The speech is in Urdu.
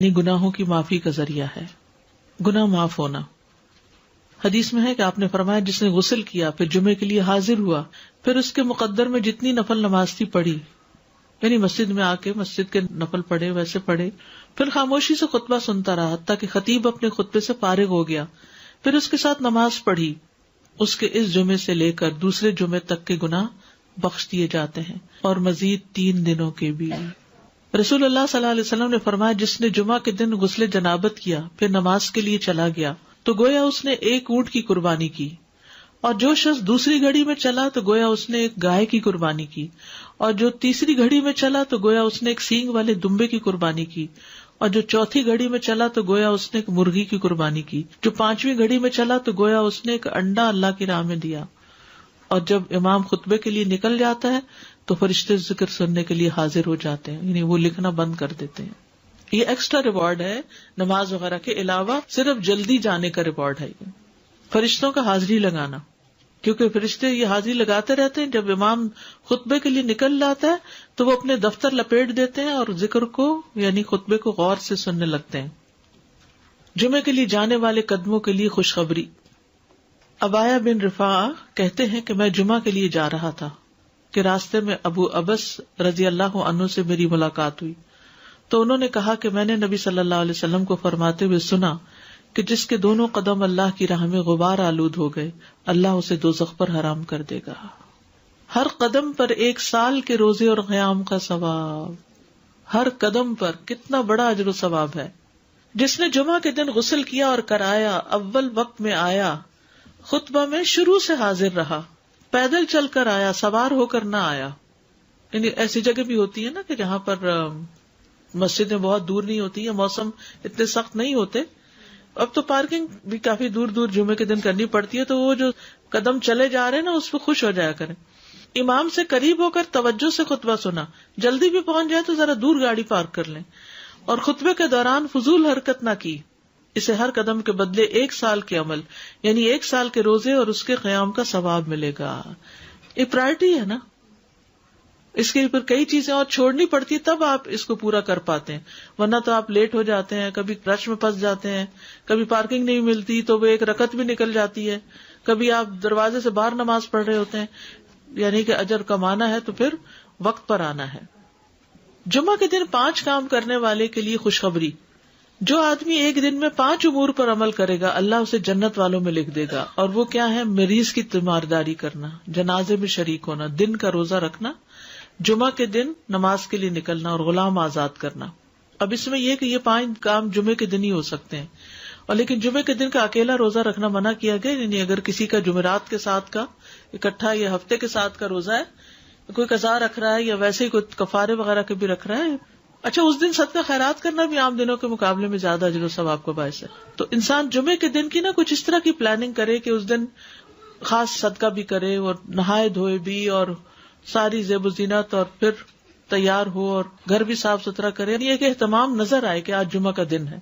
یہ گناہوں کی معافی کا ذریعہ ہے، گناہ معاف ہونا۔ حدیث میں ہے کہ آپ نے فرمایا جس نے غسل کیا پھر جمعے کے لیے حاضر ہوا، پھر اس کے مقدر میں جتنی نفل نماز تھی پڑھی، یعنی مسجد میں آ کے مسجد کے نفل پڑھے ویسے پڑھے، پھر خاموشی سے خطبہ سنتا رہا حتیٰ کہ خطیب اپنے خطبے سے فارغ ہو گیا، پھر اس کے ساتھ نماز پڑھی، اس کے اس جمعے سے لے کر دوسرے جمعے تک کے گناہ بخش دیے جاتے ہیں، اور مزید 3 دنوں کے بھی۔ رسول اللہ صلی اللہ علیہ وسلم نے فرمایا جس نے جمعہ کے دن غسل جنابت کیا پھر نماز کے لیے چلا گیا تو گویا اس نے 1 اونٹ کی قربانی کی، اور جو شخص دوسری گھڑی میں چلا تو گویا اس نے 1 گائے کی قربانی کی، اور جو تیسری گھڑی میں چلا تو گویا اس نے 1 سینگ والے دمبے کی قربانی کی، اور جو چوتھی گھڑی میں چلا تو گویا اس نے 1 مرغی کی قربانی کی، جو 5ویں گھڑی میں چلا تو گویا اس نے 1 انڈا اللہ کی راہ میں دیا۔ اور جب امام خطبے کے لیے نکل جاتا ہے تو فرشتے ذکر سننے کے لیے حاضر ہو جاتے ہیں، یعنی وہ لکھنا بند کر دیتے ہیں۔ یہ ایکسٹرا ریوارڈ ہے نماز وغیرہ کے علاوہ، صرف جلدی جانے کا ریوارڈ ہے یہ فرشتوں کا حاضری لگانا، کیونکہ فرشتے یہ حاضری لگاتے رہتے ہیں۔ جب امام خطبے کے لیے نکل جاتا ہے تو وہ اپنے دفتر لپیٹ دیتے ہیں اور ذکر کو یعنی خطبے کو غور سے سننے لگتے ہیں۔ جمعے کے لیے جانے والے قدموں کے لیے خوشخبری۔ عبایہ بن رفاعہ کہتے ہیں کہ میں جمعہ کے لیے جا رہا تھا کہ راستے میں ابو ابس رضی اللہ عنہ سے میری ملاقات ہوئی، تو انہوں نے کہا کہ میں نے نبی صلی اللہ علیہ وسلم کو فرماتے ہوئے سنا کہ جس کے دونوں قدم اللہ کی راہ میں غبار آلود ہو گئے اللہ اسے دوزخ پر حرام کر دے گا۔ ہر قدم پر 1 سال کے روزے اور قیام کا ثواب، ہر قدم پر کتنا بڑا اجر و ثواب ہے۔ جس نے جمعہ کے دن غسل کیا اور کرایا، اول وقت میں آیا، خطبہ میں شروع سے حاضر رہا، پیدل چل کر آیا، سوار ہو کر نہ آیا، یعنی ایسی جگہ بھی ہوتی ہے نا کہ جہاں پر مسجدیں بہت دور نہیں ہوتی ہیں، موسم اتنے سخت نہیں ہوتے، اب تو پارکنگ بھی کافی دور دور جمعے کے دن کرنی پڑتی ہے، تو وہ جو قدم چلے جا رہے ہیں نا اس پہ خوش ہو جایا کریں۔ امام سے قریب ہو کر توجہ سے خطبہ سنا، جلدی بھی پہنچ جائے تو ذرا دور گاڑی پارک کر لیں، اور خطبے کے دوران فضول حرکت نہ کی، اسے ہر قدم کے بدلے 1 سال کے عمل یعنی 1 سال کے روزے اور اس کے قیام کا ثواب ملے گا۔ یہ پرائرٹی ہے نا، اس کے اوپر کئی چیزیں اور چھوڑنی پڑتی تب آپ اس کو پورا کر پاتے ہیں، ورنہ تو آپ لیٹ ہو جاتے ہیں، کبھی رش میں پھنس جاتے ہیں، کبھی پارکنگ نہیں ملتی تو وہ 1 رکعت بھی نکل جاتی ہے، کبھی آپ دروازے سے باہر نماز پڑھ رہے ہوتے ہیں، یعنی کہ اجر کمانا ہے تو پھر وقت پر آنا ہے۔ جمعہ کے دن 5 کام کرنے والے کے لیے خوشخبری۔ جو آدمی ایک دن میں 5 امور پر عمل کرے گا اللہ اسے جنت والوں میں لکھ دے گا، اور وہ کیا ہے؟ مریض کی تیمارداری کرنا، جنازے میں شریک ہونا، دن کا روزہ رکھنا، جمعہ کے دن نماز کے لیے نکلنا، اور غلام آزاد کرنا۔ اب اس میں یہ کہ یہ 5 کام جمعے کے دن ہی ہو سکتے ہیں، اور لیکن جمعے کے دن کا اکیلا روزہ رکھنا منع کیا گیا، یعنی اگر کسی کا جمعرات کے ساتھ کا اکٹھا یا ہفتے کے ساتھ کا روزہ ہے، کوئی قضا رکھ رہا ہے یا ویسے ہی کوئی کفارے وغیرہ کے بھی رکھ رہا ہے، اچھا اس دن صدقہ خیرات کرنا بھی عام دنوں کے مقابلے میں زیادہ اجر و ثواب کا باعث ہے، تو انسان جمعے کے دن کی نا کچھ اس طرح کی پلاننگ کرے کہ اس دن خاص صدقہ بھی کرے اور نہائے دھوئے بھی اور ساری زیب و زینت اور پھر تیار ہو اور گھر بھی صاف ستھرا کرے، یہ کہ اہتمام نظر آئے کہ آج جمعہ کا دن ہے۔